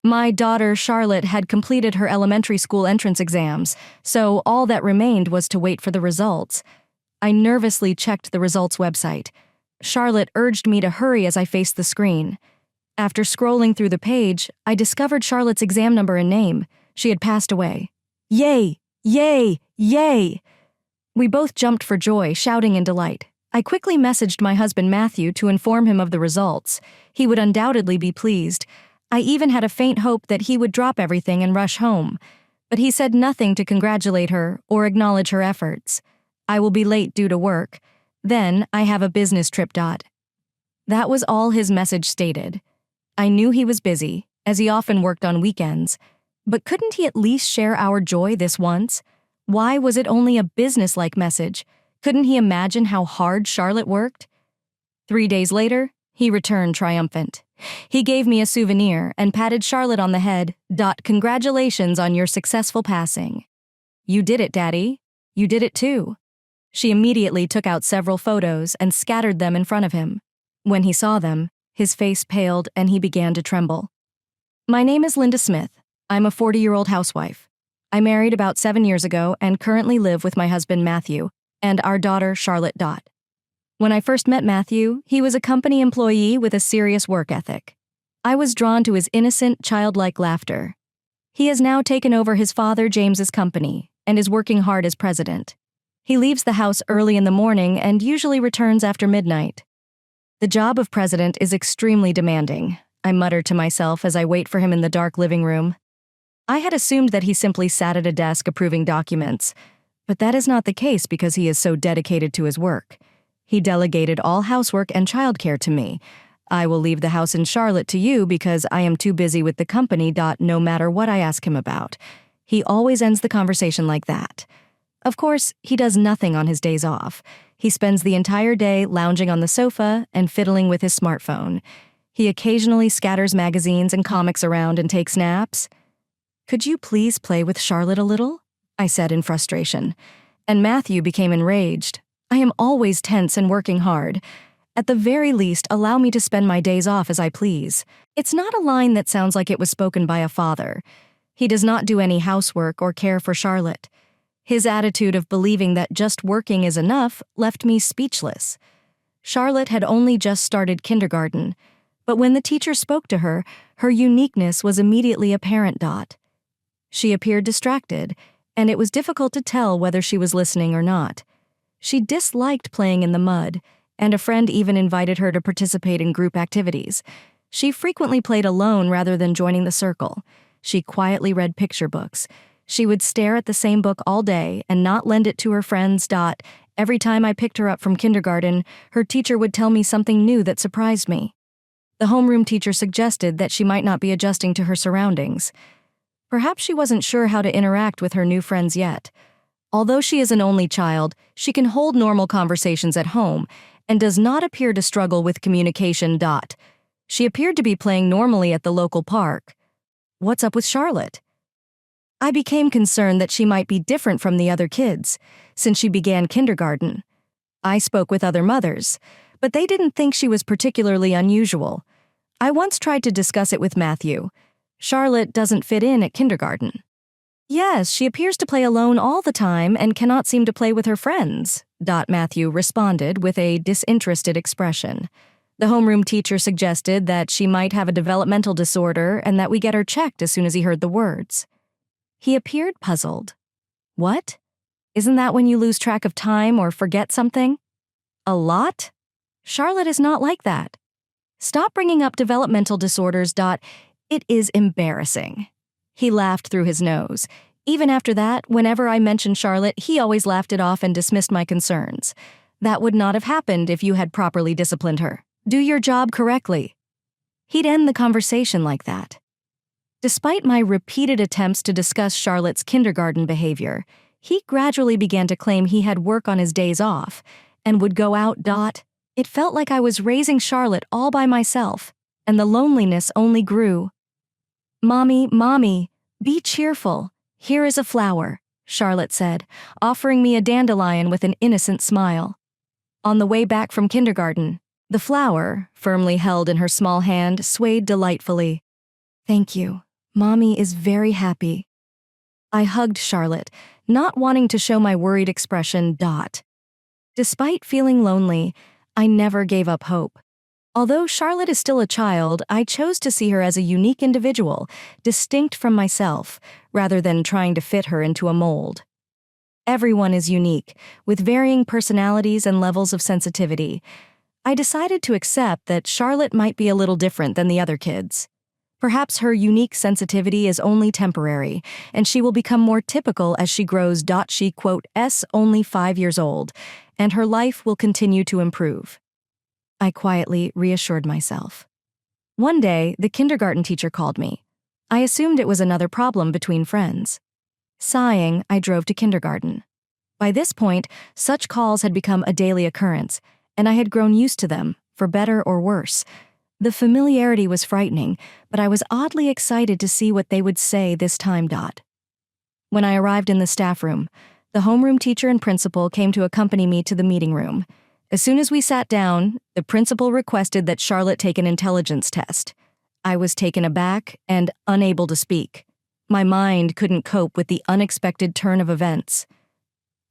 My daughter, Charlotte, had completed her elementary school entrance exams, so all that remained was to wait for the results. I nervously checked the results website. Charlotte urged me to hurry as I faced the screen. After scrolling through the page, I discovered Charlotte's exam number and name. She had passed away. Yay! Yay! Yay! We both jumped for joy, shouting in delight. I quickly messaged my husband Matthew to inform him of the results. He would undoubtedly be pleased. I even had a faint hope that he would drop everything and rush home. But he said nothing to congratulate her or acknowledge her efforts. I will be late due to work. Then I have a business trip. That was all his message stated. I knew he was busy, as he often worked on weekends. But couldn't he at least share our joy this once? Why was it only a business-like message? Couldn't he imagine how hard Charlotte worked? 3 days later, he returned triumphant. He gave me a souvenir and patted Charlotte on the head. Congratulations on your successful passing. You did it, Daddy. You did it too. She immediately took out several photos and scattered them in front of him. When he saw them, his face paled and he began to tremble. My name is Linda Smith. I'm a 40-year-old housewife. I married about 7 years ago and currently live with my husband Matthew and our daughter Charlotte. When I first met Matthew, he was a company employee with a serious work ethic. I was drawn to his innocent, childlike laughter. He has now taken over his father James's company and is working hard as president. He leaves the house early in the morning and usually returns after midnight. The job of president is extremely demanding, I mutter to myself as I wait for him in the dark living room. I had assumed that he simply sat at a desk approving documents, but that is not the case because he is so dedicated to his work. He delegated all housework and childcare to me. I will leave the house in Charlotte to you because I am too busy with the company. No matter what I ask him about. He always ends the conversation like that. Of course, he does nothing on his days off. He spends the entire day lounging on the sofa and fiddling with his smartphone. He occasionally scatters magazines and comics around and takes naps. Could you please play with Charlotte a little? I said in frustration. And Matthew became enraged. I am always tense and working hard. At the very least, allow me to spend my days off as I please. It's not a line that sounds like it was spoken by a father. He does not do any housework or care for Charlotte. His attitude of believing that just working is enough left me speechless. Charlotte had only just started kindergarten, but when the teacher spoke to her, her uniqueness was immediately apparent. She appeared distracted, and it was difficult to tell whether she was listening or not. She disliked playing in the mud, and a friend even invited her to participate in group activities. She frequently played alone rather than joining the circle. She quietly read picture books. She would stare at the same book all day and not lend it to her friends. Every time I picked her up from kindergarten, her teacher would tell me something new that surprised me. The homeroom teacher suggested that she might not be adjusting to her surroundings. Perhaps she wasn't sure how to interact with her new friends yet. Although she is an only child, she can hold normal conversations at home and does not appear to struggle with communication. She appeared to be playing normally at the local park. What's up with Charlotte? I became concerned that she might be different from the other kids, since she began kindergarten. I spoke with other mothers, but they didn't think she was particularly unusual. I once tried to discuss it with Matthew. Charlotte doesn't fit in at kindergarten. Yes, she appears to play alone all the time and cannot seem to play with her friends, Matthew responded with a disinterested expression. The homeroom teacher suggested that she might have a developmental disorder and that we get her checked as soon as he heard the words. He appeared puzzled. What? Isn't that when you lose track of time or forget something? A lot? Charlotte is not like that. Stop bringing up developmental disorders. It is embarrassing. He laughed through his nose. Even after that, whenever I mentioned Charlotte, he always laughed it off and dismissed my concerns. That would not have happened if you had properly disciplined her. Do your job correctly. He'd end the conversation like that. Despite my repeated attempts to discuss Charlotte's kindergarten behavior, he gradually began to claim he had work on his days off and would go out. It felt like I was raising Charlotte all by myself, and the loneliness only grew. Mommy, be cheerful. Here is a flower, Charlotte said, offering me a dandelion with an innocent smile. On the way back from kindergarten, the flower, firmly held in her small hand, swayed delightfully. Thank you, Mommy is very happy. I hugged Charlotte, not wanting to show my worried expression. Despite feeling lonely, I never gave up hope. Although Charlotte is still a child, I chose to see her as a unique individual, distinct from myself, rather than trying to fit her into a mold. Everyone is unique, with varying personalities and levels of sensitivity. I decided to accept that Charlotte might be a little different than the other kids. Perhaps her unique sensitivity is only temporary, and she will become more typical as she grows. She, only 5 years old, and her life will continue to improve. I quietly reassured myself. One day, the kindergarten teacher called me. I assumed it was another problem between friends. Sighing, I drove to kindergarten. By this point, such calls had become a daily occurrence, and I had grown used to them, for better or worse. The familiarity was frightening, but I was oddly excited to see what they would say this time. When I arrived in the staff room, the homeroom teacher and principal came to accompany me to the meeting room. As soon as we sat down, the principal requested that Charlotte take an intelligence test. I was taken aback and unable to speak. My mind couldn't cope with the unexpected turn of events.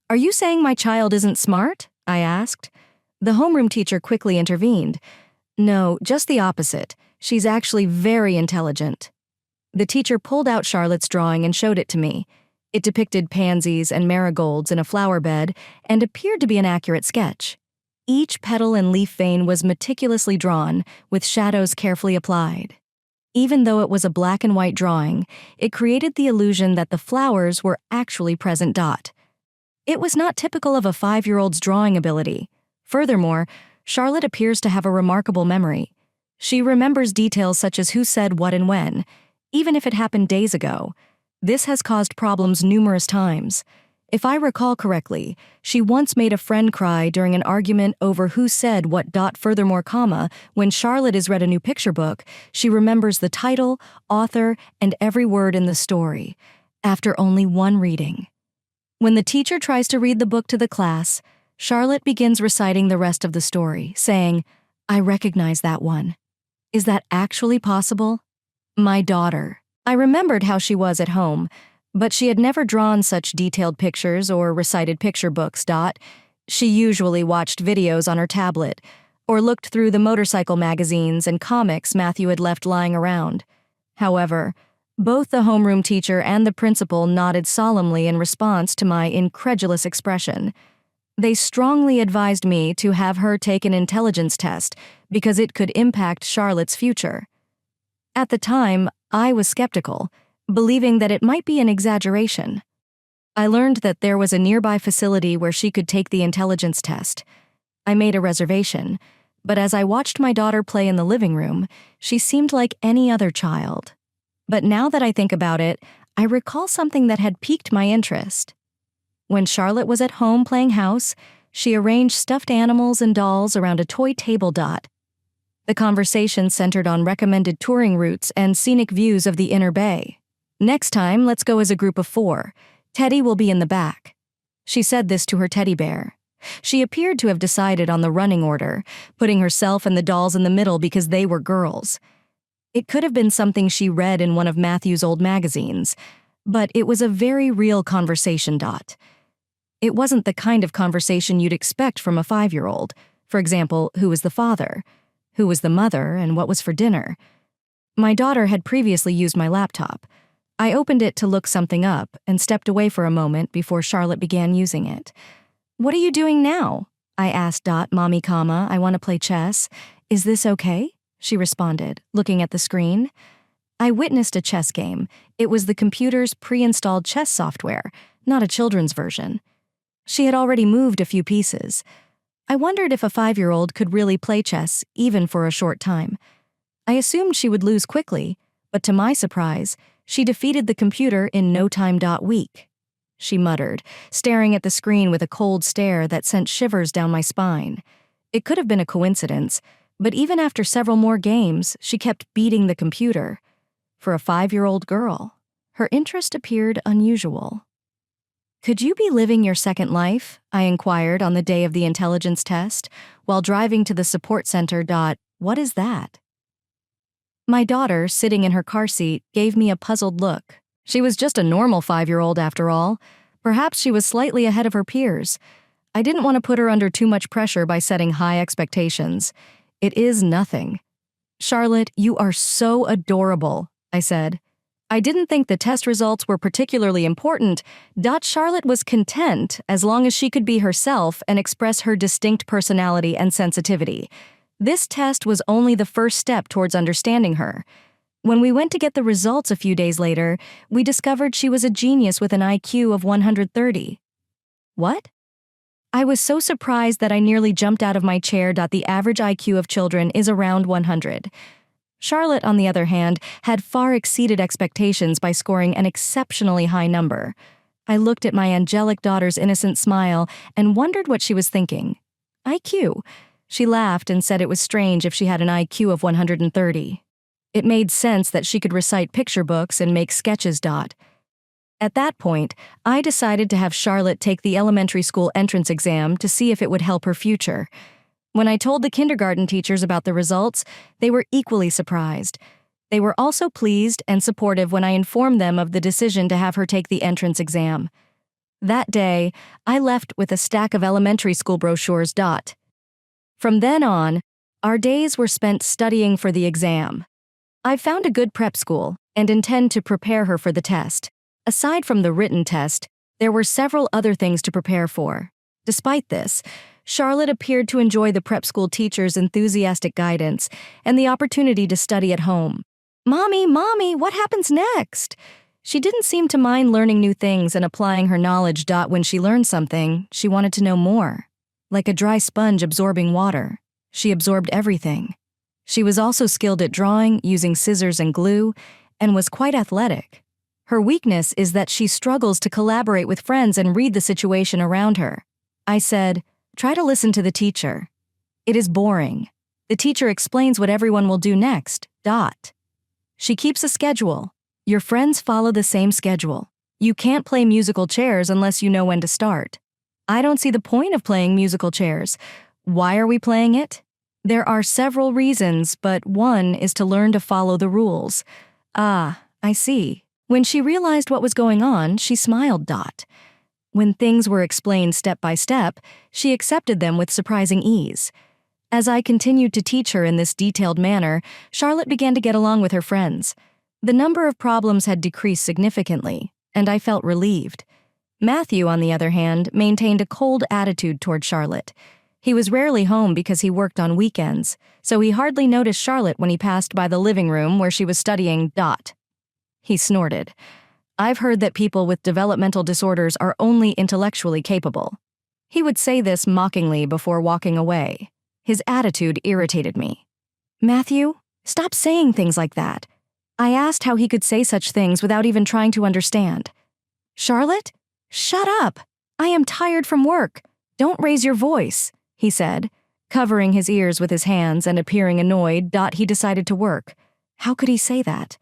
"Are you saying my child isn't smart?" I asked. The homeroom teacher quickly intervened. "No, just the opposite. She's actually very intelligent." The teacher pulled out Charlotte's drawing and showed it to me. It depicted pansies and marigolds in a flower bed and appeared to be an accurate sketch. Each petal and leaf vein was meticulously drawn, with shadows carefully applied. Even though it was a black and white drawing, it created the illusion that the flowers were actually present. It was not typical of a 5-year-old's drawing ability. Furthermore, Charlotte appears to have a remarkable memory. She remembers details such as who said what and when, even if it happened days ago. This has caused problems numerous times. If I recall correctly, she once made a friend cry during an argument over who said what. Furthermore, when Charlotte is read a new picture book, she remembers the title, author, and every word in the story, after only one reading. When the teacher tries to read the book to the class, Charlotte begins reciting the rest of the story, saying, "I recognize that one. Is that actually possible?" My daughter. I remembered how she was at home, but she had never drawn such detailed pictures or recited picture books. She usually watched videos on her tablet, or looked through the motorcycle magazines and comics Matthew had left lying around. However, both the homeroom teacher and the principal nodded solemnly in response to my incredulous expression. They strongly advised me to have her take an intelligence test because it could impact Charlotte's future. At the time, I was skeptical, believing that it might be an exaggeration. I learned that there was a nearby facility where she could take the intelligence test. I made a reservation, but as I watched my daughter play in the living room, she seemed like any other child. But now that I think about it, I recall something that had piqued my interest. When Charlotte was at home playing house, she arranged stuffed animals and dolls around a toy table. The conversation centered on recommended touring routes and scenic views of the inner bay. "Next time, let's go as a group of 4. Teddy will be in the back." She said this to her teddy bear. She appeared to have decided on the running order, putting herself and the dolls in the middle because they were girls. It could have been something she read in one of Matthew's old magazines, but it was a very real conversation. It wasn't the kind of conversation you'd expect from a 5-year-old. For example, who was the father? Who was the mother, and what was for dinner? My daughter had previously used my laptop. I opened it to look something up and stepped away for a moment before Charlotte began using it. "What are you doing now?" I asked. "Mommy, I want to play chess. Is this okay?" she responded, looking at the screen. I witnessed a chess game. It was the computer's pre-installed chess software, not a children's version. She had already moved a few pieces. I wondered if a 5-year-old could really play chess, even for a short time. I assumed she would lose quickly, but to my surprise, she defeated the computer in no time. Weak, she muttered, staring at the screen with a cold stare that sent shivers down my spine. It could have been a coincidence, but even after several more games, she kept beating the computer. For a 5-year-old girl, her interest appeared unusual. "Could you be living your second life?" I inquired on the day of the intelligence test, while driving to the support center. "What is that?" My daughter, sitting in her car seat, gave me a puzzled look. She was just a normal 5-year-old after all. Perhaps she was slightly ahead of her peers. I didn't want to put her under too much pressure by setting high expectations. It is nothing. "Charlotte, you are so adorable," I said. I didn't think the test results were particularly important. Charlotte was content as long as she could be herself and express her distinct personality and sensitivity. This test was only the first step towards understanding her. When we went to get the results a few days later, we discovered she was a genius with an IQ of 130. What? I was so surprised that I nearly jumped out of my chair. The average IQ of children is around 100. Charlotte, on the other hand, had far exceeded expectations by scoring an exceptionally high number. I looked at my angelic daughter's innocent smile and wondered what she was thinking. IQ? She laughed and said it was strange if she had an IQ of 130. It made sense that she could recite picture books and make sketches. At that point, I decided to have Charlotte take the elementary school entrance exam to see if it would help her future. When I told the kindergarten teachers about the results, they were equally surprised. They were also pleased and supportive when I informed them of the decision to have her take the entrance exam. That day, I left with a stack of elementary school brochures. From then on, our days were spent studying for the exam. I found a good prep school and intend to prepare her for the test. Aside from the written test, there were several other things to prepare for. Despite this, Charlotte appeared to enjoy the prep school teacher's enthusiastic guidance and the opportunity to study at home. Mommy, what happens next?" She didn't seem to mind learning new things and applying her knowledge. When she learned something, she wanted to know more. Like a dry sponge absorbing water, she absorbed everything. She was also skilled at drawing, using scissors and glue, and was quite athletic. Her weakness is that she struggles to collaborate with friends and read the situation around her. I said, "Try to listen to the teacher. It is boring. The teacher explains what everyone will do next. She keeps a schedule. Your friends follow the same schedule. You can't play musical chairs unless you know when to start. I don't see the point of playing musical chairs. Why are we playing it? There are several reasons, but one is to learn to follow the rules." "Ah, I see." When she realized what was going on, she smiled. When things were explained step by step, she accepted them with surprising ease. As I continued to teach her in this detailed manner, Charlotte began to get along with her friends. The number of problems had decreased significantly, and I felt relieved. Matthew, on the other hand, maintained a cold attitude toward Charlotte. He was rarely home because he worked on weekends, so he hardly noticed Charlotte when he passed by the living room where she was studying. He snorted. "I've heard that people with developmental disorders are only intellectually capable." He would say this mockingly before walking away. His attitude irritated me. "Matthew, stop saying things like that." I asked how he could say such things without even trying to understand. "Charlotte, shut up. I am tired from work. Don't raise your voice," he said. Covering his ears with his hands and appearing annoyed, he decided to work. How could he say that?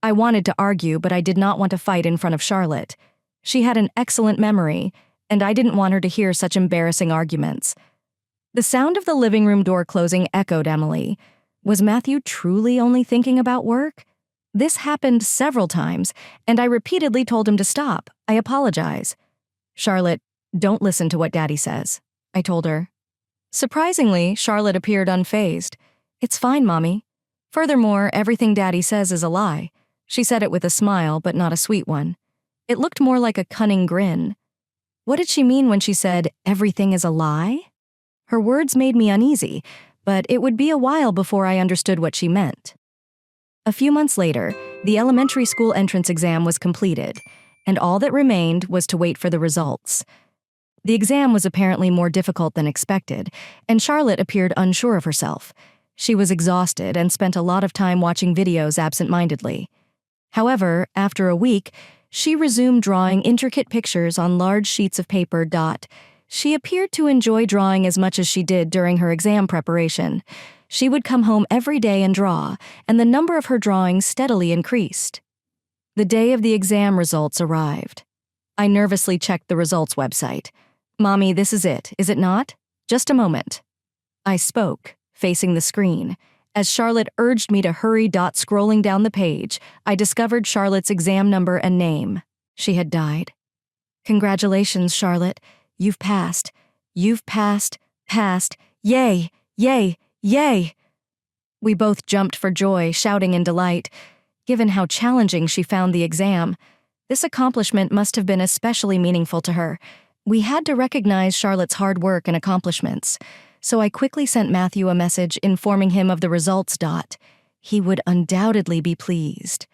I wanted to argue, but I did not want to fight in front of Charlotte. She had an excellent memory, and I didn't want her to hear such embarrassing arguments. The sound of the living room door closing echoed Emily. Was Matthew truly only thinking about work? This happened several times, and I repeatedly told him to stop. I apologize. "Charlotte, don't listen to what Daddy says," I told her. Surprisingly, Charlotte appeared unfazed. "It's fine, Mommy. Furthermore, everything Daddy says is a lie." She said it with a smile, but not a sweet one. It looked more like a cunning grin. What did she mean when she said, "everything is a lie"? Her words made me uneasy, but it would be a while before I understood what she meant. A few months later, the elementary school entrance exam was completed, and all that remained was to wait for the results. The exam was apparently more difficult than expected, and Charlotte appeared unsure of herself. She was exhausted and spent a lot of time watching videos absent-mindedly. However, after a week, she resumed drawing intricate pictures on large sheets of paper. She appeared to enjoy drawing as much as she did during her exam preparation. She would come home every day and draw, and the number of her drawings steadily increased. The day of the exam results arrived. I nervously checked the results website. "Mommy, this is it not? Just a moment." I spoke, facing the screen, As Charlotte urged me to hurry. Scrolling down the page, I discovered Charlotte's exam number and name. She had died. Congratulations, Charlotte. You've passed. You've passed. Yay, yay, yay. We both jumped for joy, shouting in delight. Given how challenging she found the exam, this accomplishment must have been especially meaningful to her. We had to recognize Charlotte's hard work and accomplishments, so I quickly sent Matthew a message informing him of the results. He would undoubtedly be pleased.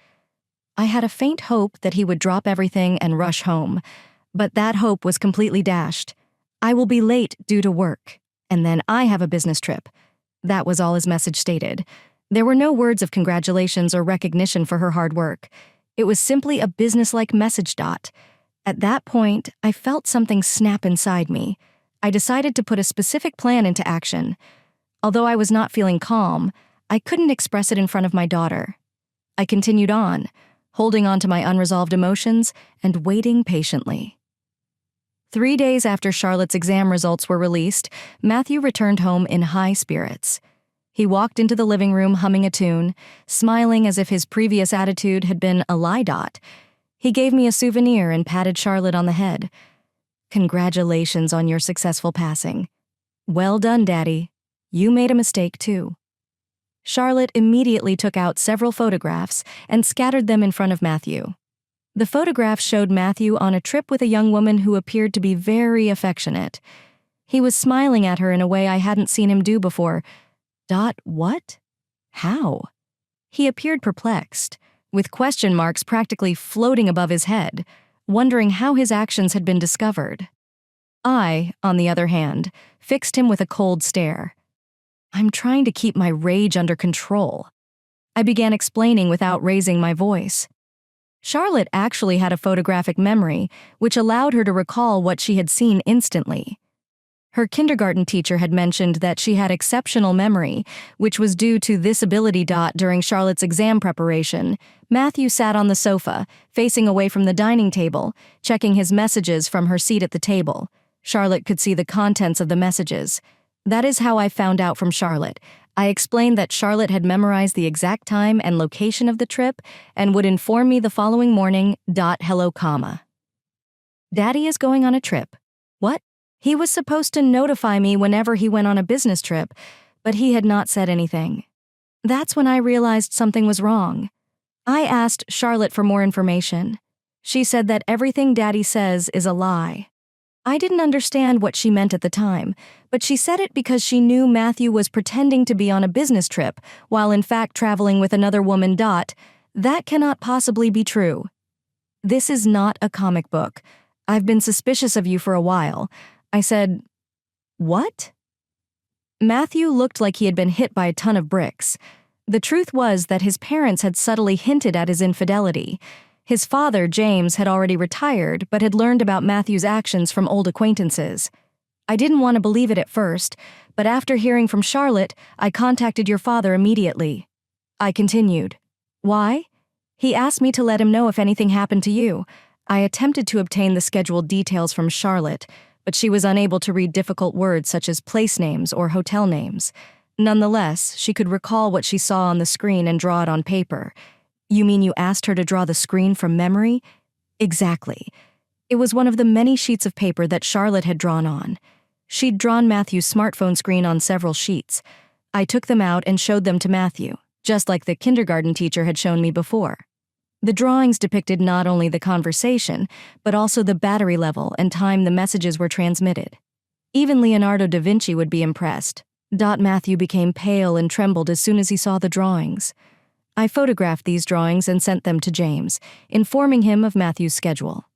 I had a faint hope that he would drop everything and rush home, but that hope was completely dashed. I will be late due to work, and then I have a business trip. That was all his message stated. There were no words of congratulations or recognition for her hard work. It was simply a businesslike message. At that point, I felt something snap inside me. I decided to put a specific plan into action. Although I was not feeling calm, I couldn't express it in front of my daughter. I continued on, holding on to my unresolved emotions and waiting patiently. 3 days after Charlotte's exam results were released, Matthew returned home in high spirits. He walked into the living room humming a tune, smiling as if his previous attitude had been a lie. He gave me a souvenir and patted Charlotte on the head. Congratulations on your successful passing. Well done, Daddy. You made a mistake too. Charlotte immediately took out several photographs and scattered them in front of Matthew. The photographs showed Matthew on a trip with a young woman who appeared to be very affectionate. He was smiling at her in a way I hadn't seen him do before. What? How? He appeared perplexed, with question marks practically floating above his head, wondering how his actions had been discovered. I, on the other hand, fixed him with a cold stare. I'm trying to keep my rage under control. I began explaining without raising my voice. Charlotte actually had a photographic memory, which allowed her to recall what she had seen instantly. Her kindergarten teacher had mentioned that she had exceptional memory, which was due to this ability. During Charlotte's exam preparation, Matthew sat on the sofa, facing away from the dining table, checking his messages from her seat at the table. Charlotte could see the contents of the messages. That is how I found out from Charlotte. I explained that Charlotte had memorized the exact time and location of the trip and would inform me the following morning. Hello, comma. Daddy is going on a trip. What? He was supposed to notify me whenever he went on a business trip, but he had not said anything. That's when I realized something was wrong. I asked Charlotte for more information. She said that everything Daddy says is a lie. I didn't understand what she meant at the time, but she said it because she knew Matthew was pretending to be on a business trip while in fact traveling with another woman. That cannot possibly be true. This is not a comic book. I've been suspicious of you for a while. I said, what? Matthew looked like he had been hit by a ton of bricks. The truth was that his parents had subtly hinted at his infidelity. His father, James, had already retired but had learned about Matthew's actions from old acquaintances. I didn't want to believe it at first, but after hearing from Charlotte, I contacted your father immediately. I continued. Why? He asked me to let him know if anything happened to you. I attempted to obtain the scheduled details from Charlotte, but she was unable to read difficult words such as place names or hotel names. Nonetheless, she could recall what she saw on the screen and draw it on paper. You mean you asked her to draw the screen from memory? Exactly. It was one of the many sheets of paper that Charlotte had drawn on. She'd drawn Matthew's smartphone screen on several sheets. I took them out and showed them to Matthew, just like the kindergarten teacher had shown me before. The drawings depicted not only the conversation, but also the battery level and time the messages were transmitted. Even Leonardo da Vinci would be impressed. Matthew became pale and trembled as soon as he saw the drawings. I photographed these drawings and sent them to James, informing him of Matthew's schedule.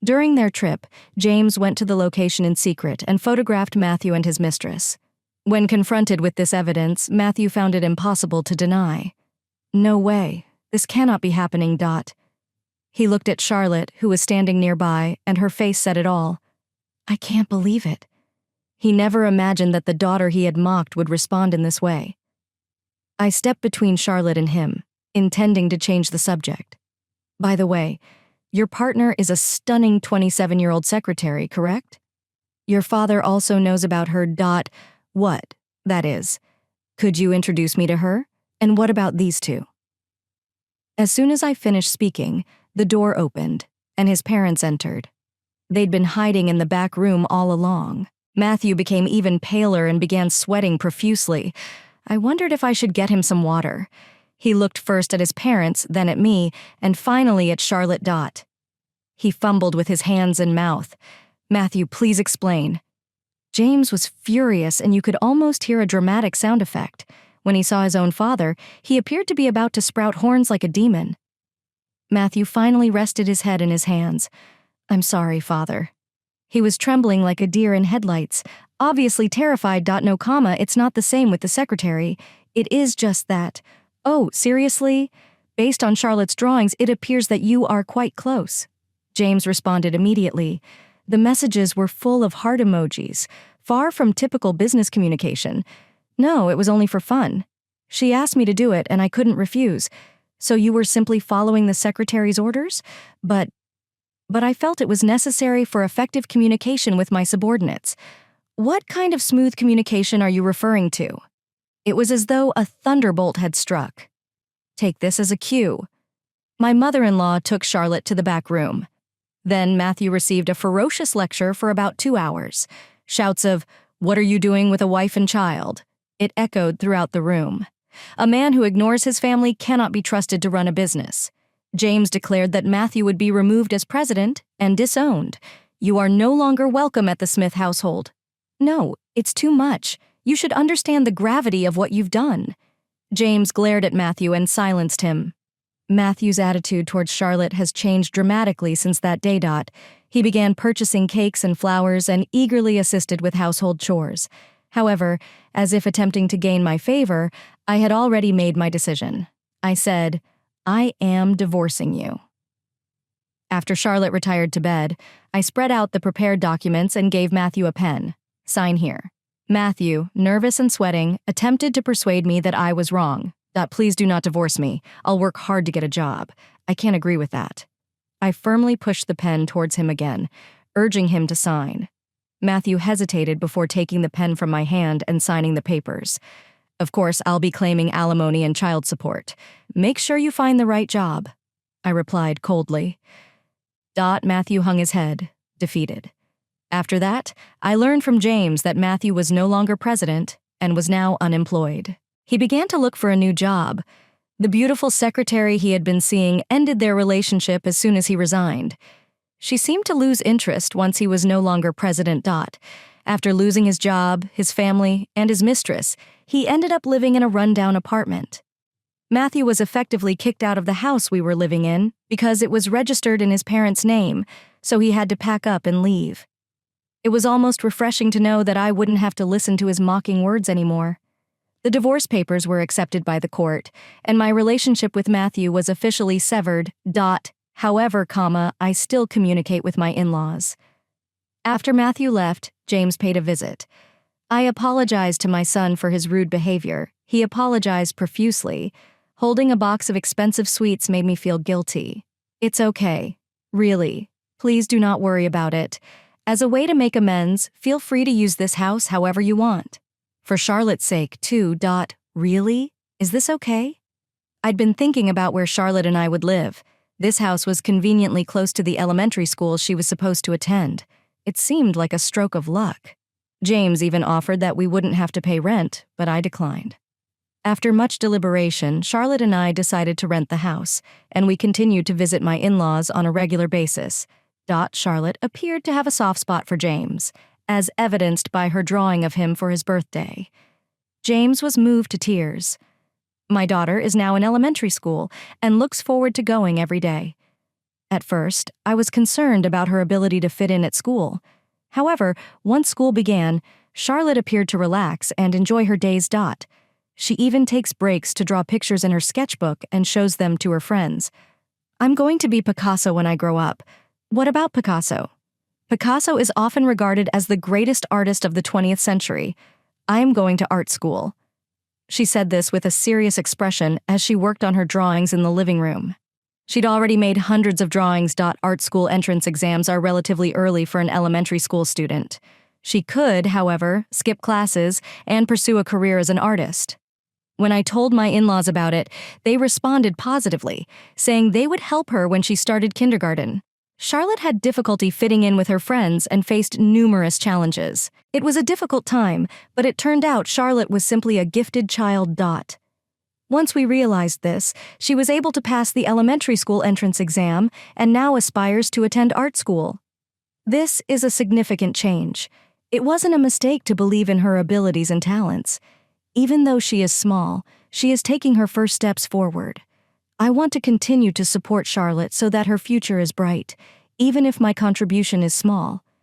During their trip, James went to the location in secret and photographed Matthew and his mistress. When confronted with this evidence, Matthew found it impossible to deny. No way. This cannot be happening. He looked at Charlotte, who was standing nearby, and her face said it all. I can't believe it. He never imagined that the daughter he had mocked would respond in this way. I stepped between Charlotte and him, intending to change the subject. By the way, your partner is a stunning 27-year-old secretary, correct? Your father also knows about her. What? That is. Could you introduce me to her? And what about these two? As soon as I finished speaking, the door opened, and his parents entered. They'd been hiding in the back room all along. Matthew became even paler and began sweating profusely. I wondered if I should get him some water. He looked first at his parents, then at me, and finally at Charlotte Dot. He fumbled with his hands and mouth. Matthew, please explain. James was furious, and you could almost hear a dramatic sound effect. When he saw his own father, he appeared to be about to sprout horns like a demon. Matthew finally rested his head in his hands. I'm sorry, Father. He was trembling like a deer in headlights, obviously terrified. No comma, it's not the same with the secretary. It is just that. Oh, seriously? Based on Charlotte's drawings, it appears that you are quite close. James responded immediately. The messages were full of heart emojis, far from typical business communication. No, it was only for fun. She asked me to do it, and I couldn't refuse. So you were simply following the secretary's orders? But I felt it was necessary for effective communication with my subordinates. What kind of smooth communication are you referring to? It was as though a thunderbolt had struck. Take this as a cue. My mother-in-law took Charlotte to the back room. Then Matthew received a ferocious lecture for about 2 hours. Shouts of, "What are you doing with a wife and child?" It echoed throughout the room. A man who ignores his family cannot be trusted to run a business. James declared that Matthew would be removed as president and disowned. You are no longer welcome at the Smith household. No, it's too much. You should understand the gravity of what you've done. James glared at Matthew and silenced him. Matthew's attitude towards Charlotte has changed dramatically since that day. He began purchasing cakes and flowers and eagerly assisted with household chores. However, as if attempting to gain my favor, I had already made my decision. I said, I am divorcing you. After Charlotte retired to bed, I spread out the prepared documents and gave Matthew a pen. Sign here. Matthew, nervous and sweating, attempted to persuade me that I was wrong. Please do not divorce me. I'll work hard to get a job. I can't agree with that. I firmly pushed the pen towards him again, urging him to sign. Matthew hesitated before taking the pen from my hand and signing the papers. Of course, I'll be claiming alimony and child support. Make sure you find the right job, I replied coldly. Matthew hung his head, defeated. After that, I learned from James that Matthew was no longer president and was now unemployed. He began to look for a new job. The beautiful secretary he had been seeing ended their relationship as soon as he resigned. She seemed to lose interest once he was no longer president. After losing his job, his family, and his mistress, he ended up living in a rundown apartment. Matthew was effectively kicked out of the house we were living in because it was registered in his parents' name, so he had to pack up and leave. It was almost refreshing to know that I wouldn't have to listen to his mocking words anymore. The divorce papers were accepted by the court, and my relationship with Matthew was officially severed. However, I still communicate with my in-laws. After Matthew left, James paid a visit. I apologized to my son for his rude behavior. He apologized profusely. Holding a box of expensive sweets made me feel guilty. It's okay. Really. Please do not worry about it. As a way to make amends, feel free to use this house however you want. For Charlotte's sake, too. Really? Is this okay? I'd been thinking about where Charlotte and I would live. This house was conveniently close to the elementary school she was supposed to attend. It seemed like a stroke of luck. James even offered that we wouldn't have to pay rent, but I declined. After much deliberation, Charlotte and I decided to rent the house, and we continued to visit my in-laws on a regular basis. Charlotte appeared to have a soft spot for James, as evidenced by her drawing of him for his birthday. James was moved to tears. My daughter is now in elementary school and looks forward to going every day. At first, I was concerned about her ability to fit in at school. However, once school began, Charlotte appeared to relax and enjoy her days. She even takes breaks to draw pictures in her sketchbook and shows them to her friends. I'm going to be Picasso when I grow up. What about Picasso? Picasso is often regarded as the greatest artist of the 20th century. I am going to art school. She said this with a serious expression as she worked on her drawings in the living room. She'd already made hundreds of drawings. Art school entrance exams are relatively early for an elementary school student. She could, however, skip classes and pursue a career as an artist. When I told my in-laws about it, they responded positively, saying they would help her when she started kindergarten. Charlotte had difficulty fitting in with her friends and faced numerous challenges. It was a difficult time, but it turned out Charlotte was simply a gifted child. Once we realized this, she was able to pass the elementary school entrance exam and now aspires to attend art school. This is a significant change. It wasn't a mistake to believe in her abilities and talents. Even though she is small, she is taking her first steps forward. I want to continue to support Charlotte so that her future is bright, even if my contribution is small.